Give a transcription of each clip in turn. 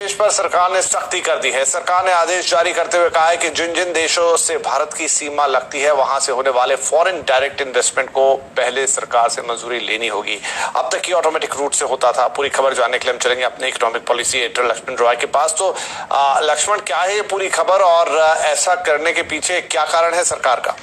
देश पर सरकार ने सख्ती कर दी है। सरकार ने आदेश जारी करते हुए कहा है कि जिन जिन देशों से भारत की सीमा लगती है वहां से होने वाले फॉरेन डायरेक्ट इन्वेस्टमेंट को पहले सरकार से मंजूरी लेनी होगी। अब तक ये ऑटोमेटिक रूट से होता था। पूरी खबर जानने के लिए हम चलेंगे अपने economic policy editor Lakshman Roy के पास। तो लक्ष्मण, क्या है ये पूरी खबर और ऐसा करने के पीछे क्या कारण है सरकार का?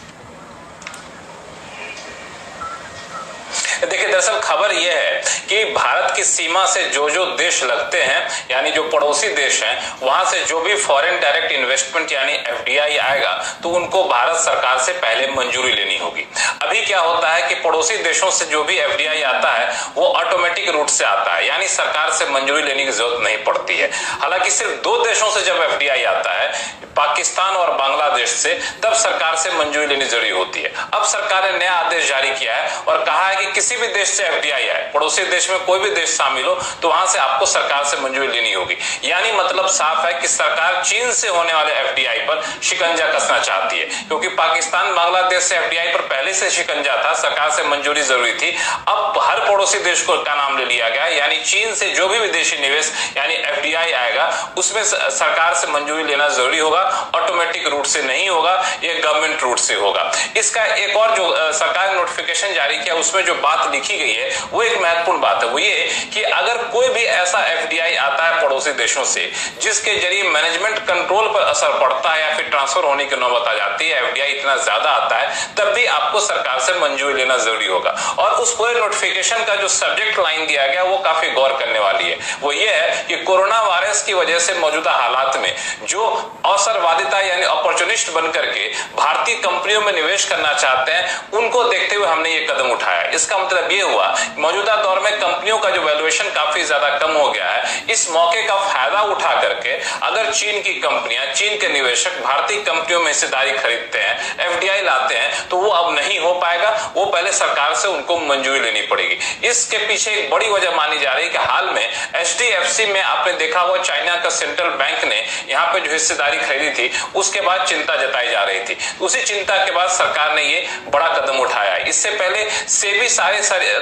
देखिए, दरअसल खबर यह है कि भारत की सीमा से जो जो देश लगते हैं, यानी जो पड़ोसी देश हैं, वहां से जो भी फॉरेन डायरेक्ट इन्वेस्टमेंट यानी एफडीआई आएगा तो उनको भारत सरकार से पहले मंजूरी लेनी होगी। अभी क्या होता है कि पड़ोसी देशों से जो भी एफडीआई आता है वो ऑटोमेटिक रूट से आता है, यानी सरकार से मंजूरी लेने की जरूरत नहीं पड़ती है। हालांकि सिर्फ दो देशों से जब एफडीआई आता है, पाकिस्तान और बांग्लादेश से, तब सरकार से मंजूरी लेनी जरूरी होती है। अब सरकार ने नया आदेश जारी किया है और कहा है कि किसी भी देश से एफडीआई आए, पड़ोसी देश में कोई भी देश शामिल हो, तो वहां से आपको सरकार से मंजूरी लेनी होगी। यानी मतलब साफ है कि सरकार चीन से होने वाले एफडीआई पर शिकंजा कसना चाहती है, क्योंकि पाकिस्तान बांग्लादेश से एफडीआई पर पहले से शिकंजा था, सरकार से मंजूरी जरूरी थी। अब हर पड़ोसी देश को का नाम ले लिया गया, यानी चीन से जो भी विदेशी निवेश यानी एफडीआई आएगा उसमें सरकार से मंजूरी लेना जरूरी होगा। ऑटोमेटिक रूट से नहीं होगा, ये गवर्नमेंट रूट से होगा। इसका एक और जो सरकार ने नोटिफिकेशन जारी किया उसमें जो बात लिखी गई है वो एक महत्वपूर्ण बात है। वो ये कि अगर कोई भी ऐसा एफडीआई आता है पड़ोसी देशों से जिसके जरिए मैनेजमेंट कंट्रोल पर असर पड़ता है या फिर ट्रांसफर होने की नौबत आ जाती है, एफडीआई इतना ज्यादा आता है, तब भी आपको सरकार से मंजूरी लेना जरूरी होगा। और उस पूरे नोटिफिकेशन का जो सब्जेक्ट लाइन दिया गया वो काफी गौर करने वाली है। वो ये है कि कोरोना वायरस की वजह से मौजूदा हालात में जो अवसरवादिता यानी अपॉर्चुनिस्ट बनकर के भारतीय कंपनियों में निवेश करना चाहते हैं, उनको देखते हुए हमने ये कदम उठाया। इसका मतलब ये हुआ मौजूदा दौर में कंपनियों का जो वैल्यूएशन काफी ज्यादा कम हो गया है, इस मौके का फायदा उठा करके अगर चीन की कंपनियां, चीन के निवेशक भारतीय कंपनियों में हिस्सेदारी खरीदते हैं, एफडीआई लाते हैं, तो वो अब नहीं हो पाएगा। वो पहले सरकार से उनको मंजूरी लेनी पड़ेगी। इसके पीछे एक बड़ी वजह मानी जा रही है कि हाल में एचडीएफसी में आपने देखा हुआ चाइना का सेंट्रल बैंक ने यहाँ पे जो हिस्सेदारी खरीदी थी, उसके बाद चिंता जताई जा रही थी। उसी चिंता के बाद सरकार ने ये बड़ा कदम उठाया है। इससे पहले सेबी सारे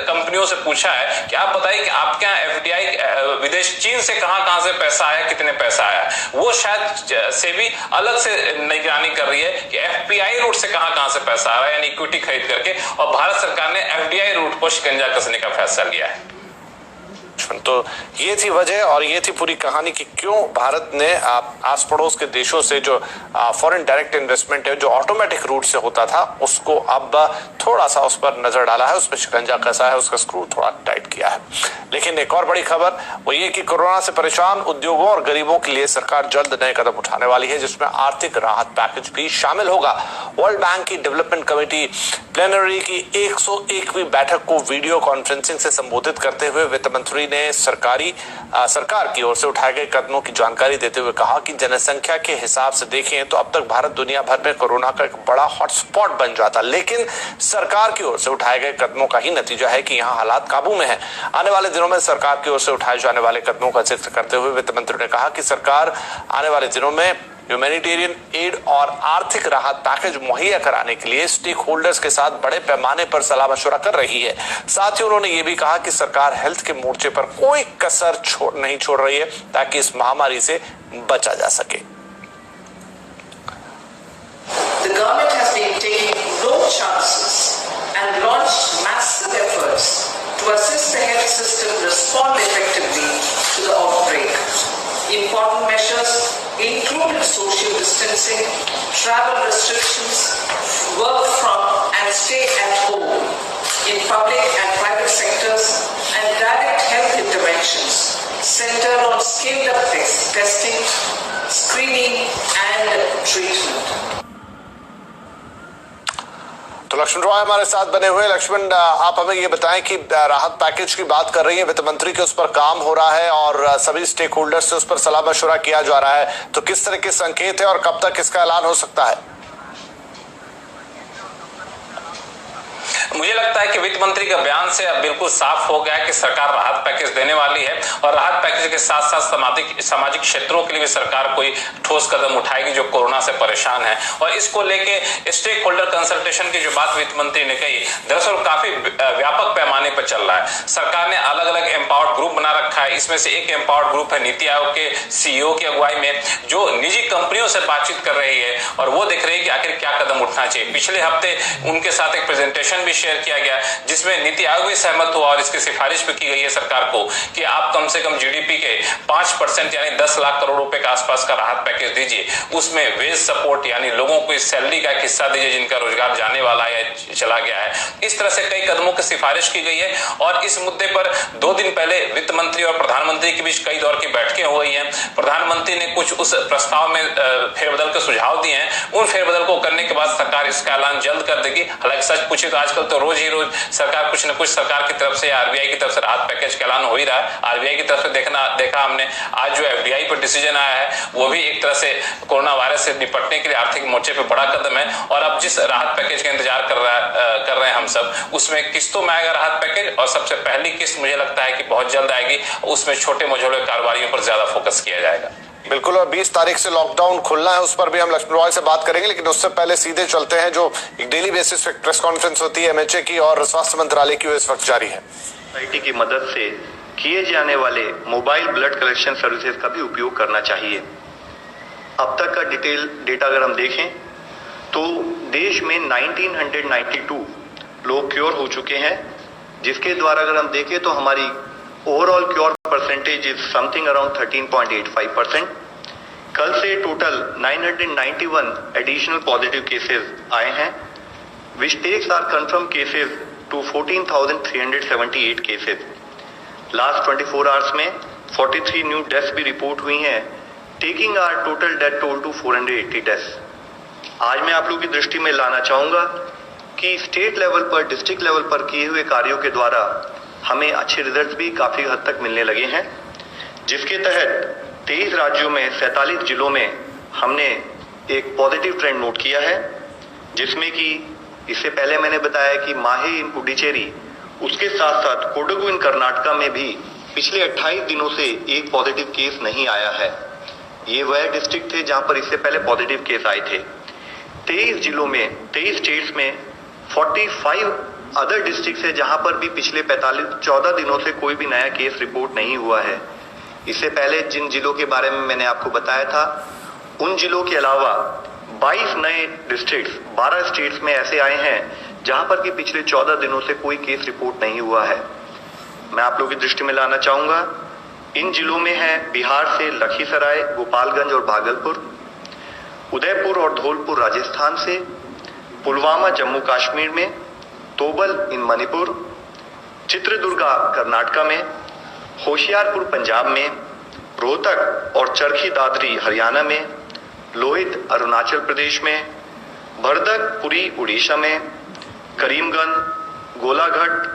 कंपनियों से पूछा है कि आप बताइए कि आपके यहाँ एफडीआई विदेश चीन से कहां से पैसा आया, कितने पैसा आया। वो शायद सेबी अलग से निगरानी कर रही है कि एफपीआई रूट से कहां से पैसा आ रहा है, यानी इक्विटी खरीद करके, और भारत सरकार ने एफडीआई रूट पर शिकंजा कसने का फैसला लिया है। तो ये थी वजह और ये थी पूरी कहानी कि क्यों भारत ने आस पड़ोस के देशों से जो फॉरेन डायरेक्ट इन्वेस्टमेंट है जो ऑटोमेटिक रूट से होता था उसको अब थोड़ा सा उस पर नजर डाला है, उस पर शिकंजा कसा है, उसका स्क्रू थोड़ा टाइट किया है। लेकिन एक और बड़ी खबर वो ये कि कोरोना से परेशान उद्योगों और गरीबों के लिए सरकार जल्द नए कदम उठाने वाली है, जिसमें आर्थिक राहत पैकेज भी शामिल होगा। वर्ल्ड बैंक की डेवलपमेंट कमेटी प्लेनरी की 101वीं बैठक को वीडियो कॉन्फ्रेंसिंग से संबोधित करते हुए वित्त मंत्री ने सरकार की ओर से उठाए गए कदमों की जानकारी देते हुए कहा कि जनसंख्या के हिसाब से देखें तो अब तक भारत दुनिया भर में कोरोना का एक बड़ा हॉटस्पॉट बन जाता, लेकिन सरकार की ओर से उठाए गए कदमों का ही नतीजा है कि यहाँ हालात काबू में है। आने वाले दिनों में सरकार की ओर से उठाए जाने वाले कदमों का जिक्र करते हुए वित्त मंत्री ने कहा कि सरकार आने वाले दिनों में ह्यूमैनिटेरियन एड और आर्थिक राहत पैकेज मुहैया कराने के लिए स्टेक होल्डर्स के साथ बड़े पैमाने पर सलाह मशवरा कर रही है। साथ ही उन्होंने ये भी कहा कि सरकार हेल्थ के मोर्चे पर कोई कसर नहीं छोड़ रही है ताकि इस महामारी से बचा जा सके। The government has been taking no chances and launched massive efforts to assist the health system respond effectively to the outbreak. Important measures included social distancing, travel restrictions, work from and stay at home in public and private sectors, and direct health interventions centered on scaled-up testing, screening, and treatment. तो लक्ष्मण रॉय हमारे साथ बने हुए। लक्ष्मण, आप हमें ये बताएं कि राहत पैकेज की बात कर रही है वित्त मंत्री के, उस पर काम हो रहा है और सभी स्टेक होल्डर से उस पर सलाह मशवरा किया जा रहा है, तो किस तरह के संकेत है और कब तक इसका ऐलान हो सकता है? मुझे लगता है कि वित्त मंत्री का बयान से अब बिल्कुल साफ हो गया है कि सरकार राहत पैकेज देने वाली है और राहत पैकेज के साथ साथ सामाजिक क्षेत्रों के लिए भी सरकार कोई ठोस कदम उठाएगी जो कोरोना से परेशान है। और इसको लेके स्टेक होल्डर कंसल्टेशन की जो बात वित्त मंत्री ने कही, दरअसल काफी व्यापक पैमाने पर चल रहा है। सरकार ने अलग अलग एम्पावर्ड ग्रुप बना रखा है। इसमें से एक एम्पावर्ड ग्रुप है नीति आयोग के सीईओ की अगुवाई में, जो निजी कंपनियों से बातचीत कर रही है और वो देख रही है कि आखिर क्या कदम उठना चाहिए। पिछले हफ्ते उनके साथ एक प्रेजेंटेशन भी शेयर किया गया जिसमें नीति आयोग भी सहमत हुआ और इसकी सिफारिश भी की गई है सरकार को कि आप कम से कम जीडीपी के 5% यानी 10 लाख करोड़ रुपए के आसपास का राहत पैकेज दीजिए। उसमें वेज सपोर्ट यानी लोगों को इस सैलरी का एक हिस्सा दीजिए जिनका रोजगार जाने वाला है, चला गया है। इस तरह से कई कदमों की सिफारिश की गई है और इस मुद्दे पर 2 दिन पहले वित्त मंत्री और प्रधानमंत्री के बीच कई दौर की बैठकें हो गई हैं। प्रधानमंत्री ने कुछ उस प्रस्ताव में फेरबदल के सुझाव दिए हैं। उन फेरबदल को करने के बाद सरकार इसका ऐलान जल्द कर देगी। हालांकि सच पूछे तो आजकल तो रोज ही रोज सरकार कुछ न कुछ सरकार की तरफ से, आरबीआई की तरफ से राहत पैकेज का ऐलान हो ही रहा है। आरबीआई की तरफ से देखा हमने आज जो एफडीआई पर डिसीजन आया है वो भी एक तरह से कोरोना वायरस से निपटने के लिए आर्थिक मोर्चे पे बड़ा कदम है। और अब जिस राहत पैकेज का इंतजार कर रहे हैं हम सब, उसमें किस्तों में आएगा राहत पैकेज और सबसे पहली किस्त मुझे लगता है कि बहुत जल्द आएगी। उसमें छोटे मझोले कारोबारियों पर ज्यादा फोकस किया जाएगा। बिल्कुल, और 20 तारीख से लॉकडाउन खुलना है, उस पर भी हम लक्ष्मण रॉय से बात करेंगे, लेकिन उससे पहले सीधे चलते हैं जो एक डेली बेसिस पे प्रेस कॉन्फ्रेंस होती है एमएचए की और स्वास्थ्य मंत्रालय की, इस वक्त जारी है। सोसाइटी की मदद से किए जाने वाले मोबाइल ब्लड कलेक्शन सर्विसेज का भी उपयोग करना चाहिए। अब तक का डिटेल डेटा अगर हम देखें तो देश में 1992 लोग क्योर हो चुके हैं, जिसके द्वारा अगर हम देखें तो हमारी overall cure percentage is something around 13.85%। कल से टोटल 991 एडिशनल पॉजिटिव केसेस आए हैं, which takes our confirm cases to 14,378 cases. Last 24 hours में 43 न्यू डेथ्स भी रिपोर्ट हुई हैं, taking our total death toll to 480 deaths. आज मैं आप लोगों की दृष्टि में लाना चाहूंगा कि स्टेट लेवल पर, डिस्ट्रिक्ट लेवल पर किए हुए कार्यों के द्वारा हमें अच्छे रिजल्ट भी काफी हद तक मिलने लगे हैं, जिसके तहत 23 राज्यों में 47 जिलों में हमने एक पॉजिटिव ट्रेंड नोट किया है, जिसमें कि इससे पहले मैंने बताया कि माहे इन पुडुचेरी, उसके साथ साथ कोडगु इन कर्नाटका में भी पिछले 28 दिनों से एक पॉजिटिव केस नहीं आया है। ये वह डिस्ट्रिक्ट थे जहां पर इससे पहले पॉजिटिव केस आए थे। 23 जिलों में, 23 स्टेट्स में 45 अदर डिस्ट्रिक्ट है जहां पर भी पिछले 14 दिनों से कोई भी नया केस रिपोर्ट नहीं हुआ है। इससे पहले जिन जिलों के बारे में मैंने आपको बताया था, उन जिलों के अलावा 22 नए डिस्ट्रिक्ट्स, 12 स्टेट्स में ऐसे आए हैं जहां पर कि पिछले 14 दिनों से कोई केस रिपोर्ट नहीं हुआ है। मैं आप लोगों की दृष्टि में लाना चाहूंगा, इन जिलों में है बिहार से लखीसराय, गोपालगंज और भागलपुर, उदयपुर और धौलपुर राजस्थान से, पुलवामा जम्मू कश्मीर में, तोबल इन मणिपुर, चित्रदुर्गा कर्नाटका में, होशियारपुर पंजाब में, रोहतक और चरखी दादरी हरियाणा में, लोहित अरुणाचल प्रदेश में, भरदक पुरी उड़ीसा में, करीमगंज, गोलाघाट,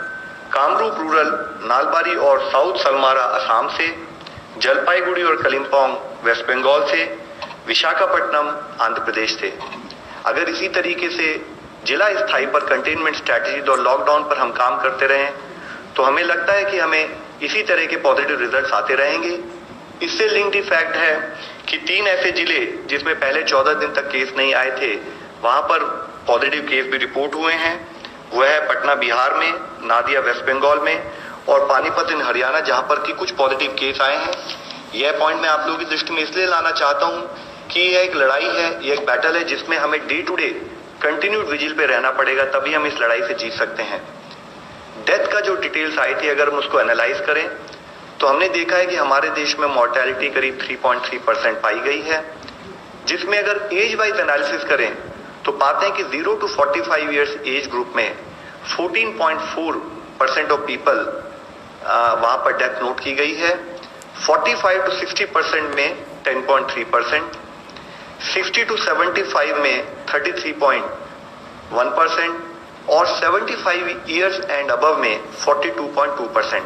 कामरूप रूरल, नालबारी और साउथ सलमारा असम से, जलपाईगुड़ी और कलिम्पोंग वेस्ट बंगाल से, विशाखापट्टनम आंध्र प्रदेश से। अगर इसी तरीके से जिला स्थाई पर कंटेनमेंट स्ट्रैटेजी और लॉकडाउन पर हम काम करते रहें तो हमें लगता है कि हमें इसी तरह के पॉजिटिव रिजल्ट्स आते रहेंगे। इससे लिंक्ड फैक्ट है कि 3 ऐसे जिले जिसमें पहले 14 दिन तक केस नहीं आए थे, वहां पर पॉजिटिव केस भी रिपोर्ट हुए हैं। वह है पटना बिहार में, नादिया वेस्ट बंगाल में और पानीपत इन हरियाणा, जहां पर कि कुछ पॉजिटिव केस आए हैं। यह पॉइंट मैं आप लोगों की दृष्टि में इसलिए लाना चाहता हूं कि यह एक लड़ाई है, यह एक बैटल है जिसमें हमें day to day continued vigil पे रहना पड़ेगा, तभी हम इस लड़ाई से जीत सकते हैं। डेथ का जो डिटेल्स आई थी, अगर हम उसको एनालाइज करें तो हमने देखा है कि हमारे देश में मॉर्टेलिटी करीब 3.3% पाई गई है, जिसमें अगर एज वाइज एनालिसिस करें तो पाते हैं कि 0 to 45 ईयर्स एज ग्रुप में 14.4% ऑफ पीपल वहां पर डेथ नोट की गई है। 45 to 60% में 10.3%, 60 to 75 में 33.1% और 75 ईयर्स एंड अबव में 42.2%।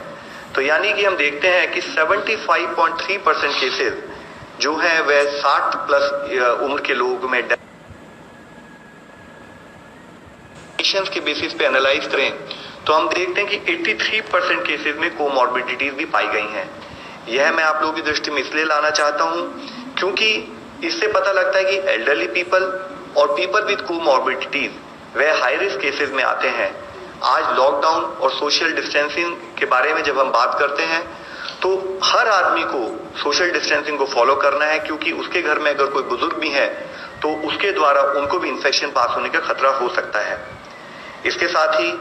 तो यानी कि हम देखते हैं कि 75.3% केसेस जो है वह 60 प्लस उम्र के लोगों में कंडीशंस के बेसिस पे एनालाइज करें तो हम देखते हैं कि 83% केसेस में कोमॉर्बिडिटीज भी पाई गई हैं। यह मैं आप लोगों की दृष्टि में इसलिए लाना चाहता हूं क्योंकि इससे पता लगता है कि एल्डरली पीपल और पीपल विद कोमॉर्बिडिटीज वह हाई रिस्क केसेस में आते हैं। आज लॉकडाउन और सोशल डिस्टेंसिंग के बारे में जब हम बात करते हैं तो हर आदमी को सोशल डिस्टेंसिंग को फॉलो करना है, क्योंकि उसके घर में अगर कोई बुजुर्ग भी है तो उसके द्वारा उनको भी इन्फेक्शन पास होने का खतरा हो सकता है। इसके साथ ही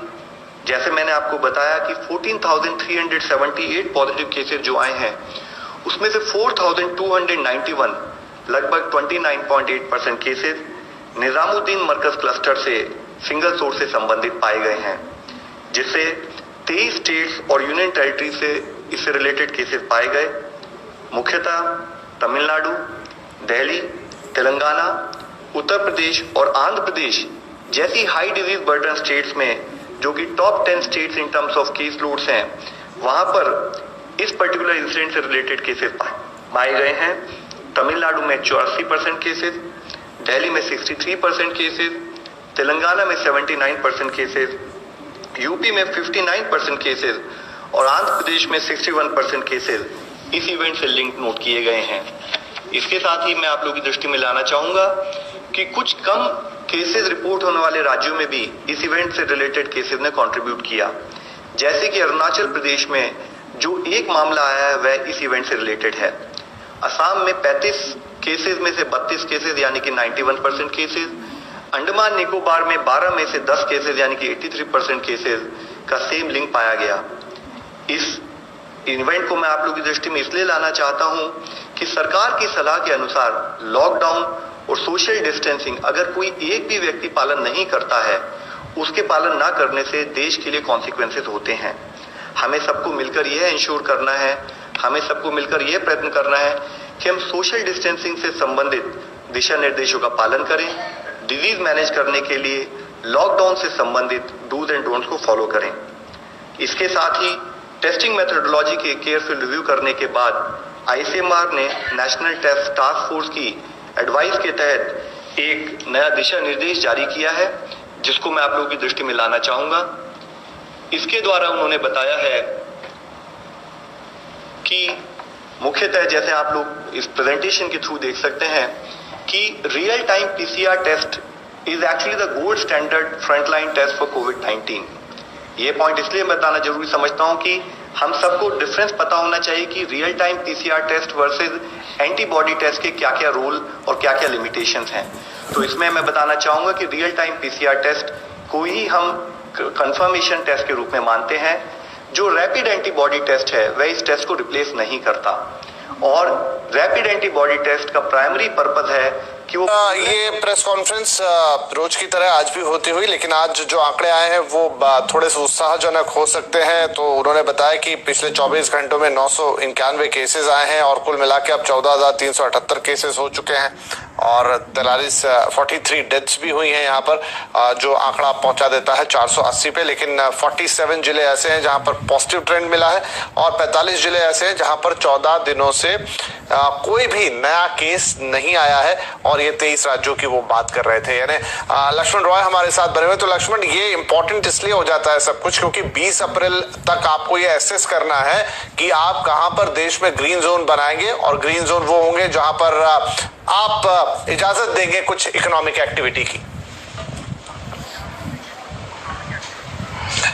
जैसे मैंने आपको बताया कि 14,378 पॉजिटिव केसेस जो आए हैं उसमें से 4,291 लगभग 29.8% केसेस निजामुद्दीन मरकज क्लस्टर से सिंगल सोर्स से संबंधित पाए गए हैं, जिससे 23 स्टेट्स और यूनियन टेरिटरी से इससे रिलेटेड केसेस पाए गए। मुख्यतः तमिलनाडु, दिल्ली, तेलंगाना, उत्तर प्रदेश और आंध्र प्रदेश जैसी हाई डिजीज बर्डन स्टेट्स में, जो कि top 10 states in terms of case loads हैं, वहां पर इस पर्टिकुलर इंसिडेंट से रिलेटेड केसेस पाए गए हैं। तमिलनाडु में 84% केसेस, दिल्ली में 63% केसेस, तेलंगाना में 79% केसेस, यूपी में 59% केसेस और आंध्र प्रदेश में 61% केसेस इस इवेंट से लिंक नोट किए गए हैं। इसके साथ ही मैं आप लोगों की दृष्टि में लाना चाहूंगा कि कुछ कम केसेस रिपोर्ट होने वाले राज्यों में भी इस इवेंट से रिलेटेड केसेस ने कंट्रीब्यूट किया, जैसे कि अरुणाचल प्रदेश में जो एक मामला आया है वह इस इवेंट से रिलेटेड है। असम में 35 केसेस में से 32 केसेस यानी कि 91% केसेस, अंडमान निकोबार में 12 में से 10 केसेस यानी कि 83% केसेस का सेम लिंक पाया गया। इस इवेंट को मैं आप लोगों की दृष्टि में इसलिए लाना चाहता हूं कि सरकार की सलाह के अनुसार लॉकडाउन और सोशल डिस्टेंसिंग अगर कोई एक भी व्यक्ति पालन नहीं करता है, उसके पालन ना करने से देश के लिए कॉन्सिक्वेंसेस होते हैं। हमें सबको मिलकर यह इंश्योर करना है, हमें सबको मिलकर यह प्रयत्न करना है कि हम सोशल डिस्टेंसिंग से संबंधित दिशा निर्देशों का पालन करें, डिजीज मैनेज करने के लिए लॉकडाउन से संबंधित डूज एंड डोंट्स को फॉलो करें। इसके साथ ही टेस्टिंग मेथोडोलॉजी के केयरफुल रिव्यू करने के बाद आईसीएमआर ने नेशनल टेस्ट टास्क फोर्स की एडवाइस के तहत एक नया दिशा निर्देश जारी किया है, जिसको मैं आप लोगों की दृष्टि में लाना चाहूंगा। इसके द्वारा उन्होंने बताया है कि मुख्यतः जैसे आप लोग इस प्रेजेंटेशन के थ्रू देख सकते हैं कि real time PCR test is actually the gold standard frontline test for कोविड-19। ये पॉइंट इसलिए बताना जरूरी समझता हूं कि हम सबको डिफरेंस पता होना चाहिए कि real time PCR test versus antibody test के क्या क्या रोल और क्या क्या लिमिटेशंस हैं। तो इसमें मैं बताना चाहूंगा कि रियल टाइम पीसीआर टेस्ट को ही हम कंफर्मेशन टेस्ट के रूप में मानते हैं। जो रैपिड एंटीबॉडी टेस्ट है वह इस टेस्ट को रिप्लेस नहीं करता, और रैपिड एंटीबॉडी टेस्ट का प्राइमरी पर्पस है कि वो ये प्रेस कॉन्फ्रेंस रोज की तरह आज भी होती हुई, लेकिन आज जो आंकड़े आए हैं वो थोड़े से उत्साहजनक हो सकते हैं। तो उन्होंने बताया कि पिछले 24 घंटों में 991 केसेस आए हैं और कुल मिला के अब 14,378 केसेस हो चुके हैं और 43 डेथ्स भी हुई हैं यहाँ पर, जो आंकड़ा पहुंचा देता है 480 पे। लेकिन 47 जिले ऐसे हैं जहां पर पॉजिटिव ट्रेंड मिला है और 45 जिले ऐसे हैं जहां पर 14 दिनों से कोई भी नया केस नहीं आया है, और ये 23 राज्यों की वो बात कर रहे थे। यानी लक्ष्मण रॉय हमारे साथ बने हुए। तो लक्ष्मण, ये इंपॉर्टेंट इसलिए हो जाता है सब कुछ क्योंकि 20 अप्रैल तक आपको ये एसेस करना है कि आप कहां पर देश में ग्रीन जोन बनाएंगे, और ग्रीन जोन वो होंगे जहां पर आप इजाजत देंगे कुछ इकोनॉमिक एक्टिविटी की।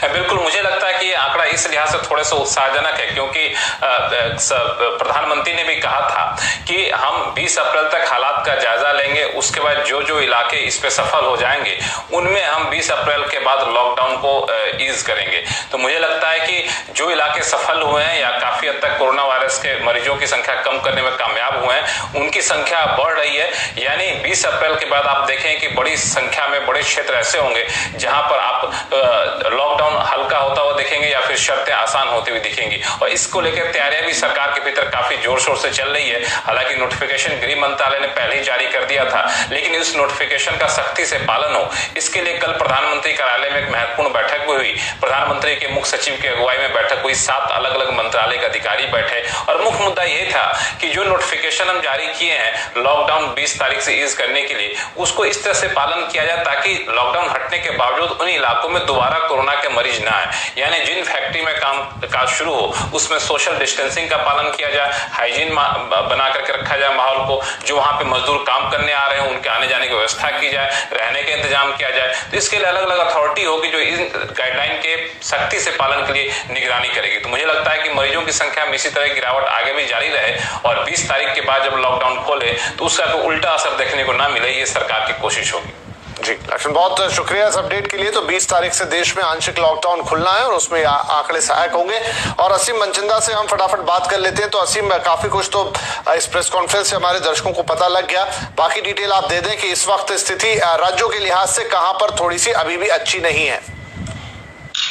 बिल्कुल, मुझे लगता है कि ये आंकड़ा इस लिहाज से थोड़े से उत्साहजनक है क्योंकि प्रधानमंत्री ने भी कहा था कि हम 20 अप्रैल तक हालात का जायजा लेंगे, उसके बाद जो जो इलाके इस पे सफल हो जाएंगे उनमें हम 20 अप्रैल के बाद लॉकडाउन को ईज करेंगे। तो मुझे लगता है कि जो इलाके सफल हुए हैं या काफी हद तक कोरोना वायरस के मरीजों की संख्या कम करने में कामयाब हुए हैं, उनकी संख्या बढ़ रही है। यानी 20 अप्रैल के बाद आप देखें कि बड़ी संख्या में बड़े क्षेत्र ऐसे होंगे जहां पर आप लॉकडाउन हल्का होता हुआ दिखेंगे या फिर शर्तें आसान होती हुई दिखेंगी। और इसको लेकर तैयारियां भी सरकार के भीतर काफी जोर शोर से चल रही है। हालांकि नोटिफिकेशन गृह मंत्रालय ने पहले ही जारी कर दिया था, लेकिन इस नोटिफिकेशन का सख्ती से पालन हो, इसके लिए कल प्रधानमंत्री कार्यालय में एक महत्वपूर्ण बैठक हुई। प्रधानमंत्री के मुख्य सचिव की अगुवाई में बैठक हुई, 7 अलग अलग मंत्रालय के अधिकारी बैठे और मुख्य मुद्दा यह था कि जो नोटिफिकेशन हम जारी किए हैं लॉकडाउन 20 तारीख से ईज करने के लिए, उसको इस तरह से पालन किया जाए ताकि लॉकडाउन हटने के बावजूद उन इलाकों में दोबारा कोरोना के मरीज ना आए। यानी जिन फैक्ट्री में काज शुरू हो उसमें सोशल डिस्टेंसिंग का पालन किया जाए, हाइजीन बना करके रखा जाए माहौल को, जो वहां पे मजदूर काम करने आ रहे हैं उनके आने जाने की व्यवस्था की जाए, रहने का इंतजाम किया जाए। तो इसके लिए अलग अलग अथॉरिटी होगी जो इन गाइडलाइन के सख्ती से पालन के लिए निगरानी करेगी। तो मुझे लगता है कि मरीजों की संख्या में इसी तरह गिरावट आगे भी जारी रहे और 20 तारीख के बाद जब लॉकडाउन खोले तो उसका कोई उल्टा असर देखने को ना मिले, ये सरकार की कोशिश होगी। जी लक्ष्मण, बहुत शुक्रिया इस अपडेट के लिए। तो 20 तारीख से देश में आंशिक लॉकडाउन खुलना है और उसमें आंकड़े सहायक होंगे। और असीम मनचंदा से हम फटाफट बात कर लेते हैं। तो असीम, काफी कुछ तो इस प्रेस कॉन्फ्रेंस से हमारे दर्शकों को पता लग गया, बाकी डिटेल आप दे दें कि इस वक्त स्थिति राज्यों के लिहाज से कहां पर थोड़ी सी अभी भी अच्छी नहीं है।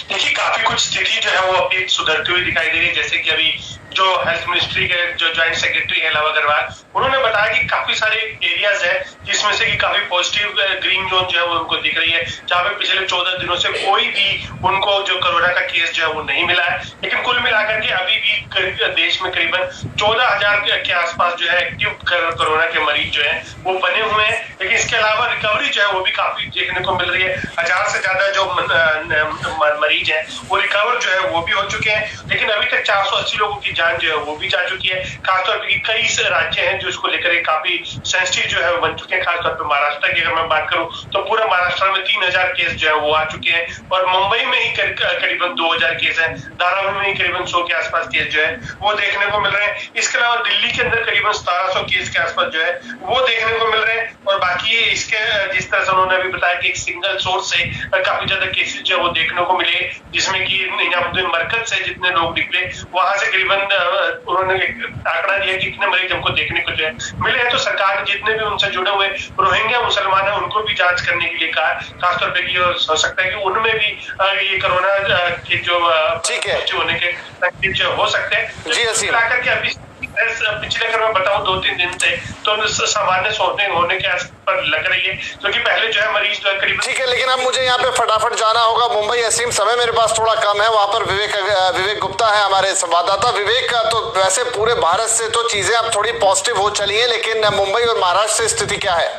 देखिए, काफी कुछ स्थिति जो है वो अभी सुधरती हुई दिखाई दे रही है। जैसे कि अभी जो हेल्थ मिनिस्ट्री के जो ज्वाइंट सेक्रेटरी है लव अग्रवाल, उन्होंने बताया कि काफी सारे एरियाज है जिसमें से कि काफी पॉजिटिव ग्रीन जोन जो है वो उनको दिख रही है, जहां पे पिछले 14 दिनों से कोई भी उनको जो कोरोना का केस जो है वो नहीं मिला है। लेकिन कुल मिलाकर के अभी भी देश में करीबन 14,000 के आसपास जो है एक्टिव कोरोना के मरीज जो है वो बने हुए हैं। लेकिन इसके अलावा रिकवरी जो है वो भी काफी देखने को मिल रही है। 1000 से ज्यादा जो मरीज है वो रिकवर जो है वो भी हो चुके हैं। लेकिन अभी तक 480 लोगों की जान जो है वो भी जा चुकी है। खासतौर पर कई राज्य हैं जो इसको लेकर काफी सेंसिटिव जो है बन चुके हैं। खासतौर पर महाराष्ट्र की अगर मैं बात करूं तो पूरा महाराष्ट्र में 3000 केस जो है वो आ चुके हैं और मुंबई में ही करीबन 2000 केस है, धारावी में ही करीबन 100 के आसपास केस जो है वो देखने को मिल रहे हैं। इसके अलावा दिल्ली के अंदर करीबन 1700 केस के आसपास जो है वो देखने को मिल रहे हैं। और बाकी इसके जिस तरह से उन्होंने अभी बताया कि एक सिंगल सोर्स से काफी ज्यादा केसेस जो है वो देखने को मिले, जिसमें कि निजामुद्दीन मरकज से जितने लोग निकले वहां से करीबन उन्होंने आंकड़ा दिया कि इतने मरीज हमको देखने को जो है मिले हैं। तो सरकार ने जितने भी उनसे जुड़े हुए रोहिंग्या मुसलमान है उनको भी जांच करने के लिए कहा। खासतौर पर ये हो सकता है कि उनमें भी ये कोरोना के जो होने के जो हो सकते हैं। जी असीम, के अभी पिछले अगर मैं बताऊं 2-3 दिन से तो सामान्य होने के आस पर लग रही है, क्योंकि पहले जो है मरीज जो है करीब। ठीक है, लेकिन अब मुझे यहाँ पे फटाफट जाना होगा मुंबई। असीम, समय मेरे पास थोड़ा कम है, वहां पर विवेक गुप्ता है हमारे संवाददाता। विवेक, तो वैसे पूरे भारत से तो चीजें अब थोड़ी पॉजिटिव हो चली है, लेकिन मुंबई और महाराष्ट्र से स्थिति क्या है?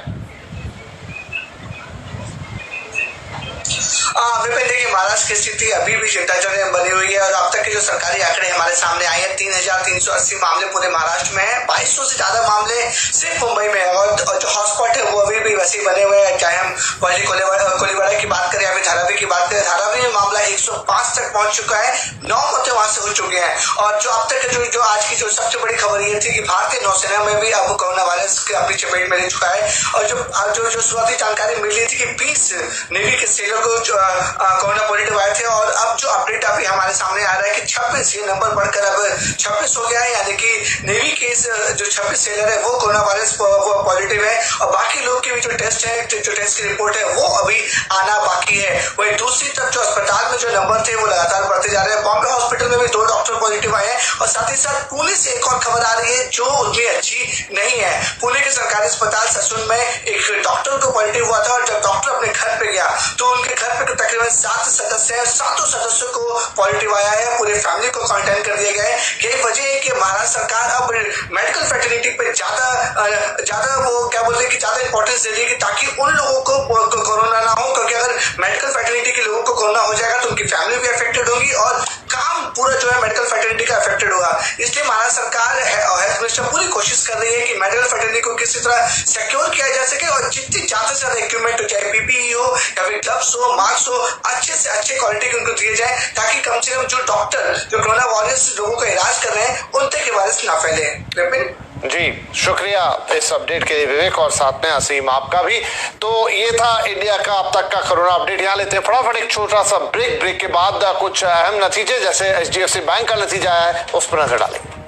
विपिन, देखिए महाराष्ट्र की स्थिति अभी भी चिंताजनक बनी हुई है और अब तक के जो सरकारी आंकड़े हमारे सामने आए हैं 3380 मामले पूरे महाराष्ट्र में है। 2200 से ज्यादा मामले सिर्फ मुंबई में है और जो हॉटस्पॉट है वो अभी भी वैसे ही बने हुए हैं। चाहे हम पहले कोलीवाड़ा की बात करें या फिर धारावी की बात करें, धारावी में मामला 105 तक पहुंच चुका है, 9 मौतें वहां से हो चुके हैं। और जो अब तक जो आज की जो सबसे बड़ी खबर ये थी कि भारतीय नौसेना में भी अब कोरोना वायरस के अपनी चपेट में ले चुका है। और जो शुरुआती जानकारी मिली थी कि 20 नेवी के सेलर को कोरोना पॉजिटिव आए थे और अब जो अपडेट अभी हमारे सामने आ रहा है कि 26 ये नंबर बढ़कर अब 26 हो गया है। यानी कि नेवी के जो 26 सेलर है वो कोरोना वायरस पॉजिटिव है और बाकी लोग के भी जो टेस्ट है, जो टेस्ट की रिपोर्ट है वो अभी आना बाकी है। वही दूसरी तरफ जो अस्पताल में जो नंबर थे वो लगातार बढ़ते जा रहे हैं। बॉम्बे हॉस्पिटल में भी 2 डॉक्टर पॉजिटिव आए हैं और साथ ही साथ पुणे से एक और खबर आ रही है जो उतनी अच्छी नहीं है। पुणे के सरकारी अस्पताल ससुन में एक डॉक्टर को पॉजिटिव हुआ था और जब डॉक्टर अपने घर पे गया तो उनके घर पे तकरीबन 7 सदस्य हैं, 7 सदस्यों को पॉजिटिव आया है। पूरे फैमिली को क्वारंटाइन कर दिया गया है। यही वजह है कि महाराष्ट्र सरकार अब मेडिकल फैसिलिटी पे ज्यादा वो क्या बोलते हैं कि ज्यादा इंपॉर्टेंस दे रही है ताकि उन लोगों को कोरोना ना हो, क्योंकि अगर मेडिकल फैसिलिटी के लोगों को कोरोना हो जाएगा तो उनकी फैमिली भी अफेक्टेड होगी और काम पूरा जो है मेडिकल फैसिलिटी का अफेक्टेड होगा। इसलिए महाराष्ट्र सरकार हेल्थ मिनिस्टर पूरी कोशिश कर रही है कि मेडिकल फैसिलिटी को किसी तरह सिक्योर किया जा सके और जितनी ज्यादा से ज्यादा इक्विपमेंट हो, चाहे पीपीई हो या फिर ग्लव्स हो, मास्क हो, अच्छे से अच्छे क्वालिटी के उनको दिए जाए ताकि कम से कम जो डॉक्टर जो कोरोना वायरस लोगों का इलाज कर रहे हैं उन तक ये वायरस ना फैले। विपिन जी शुक्रिया इस अपडेट के लिए विवेक और साथ में असीम आपका भी। तो ये था इंडिया का अब तक का कोरोना अपडेट। यहाँ लेते हैं फटाफट एक छोटा सा ब्रेक के बाद कुछ अहम नतीजे जैसे एचडीएफसी बैंक का नतीजा आया है उस पर नजर डालेंगे।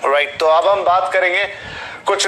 राइट, तो अब हम बात करेंगे कुछ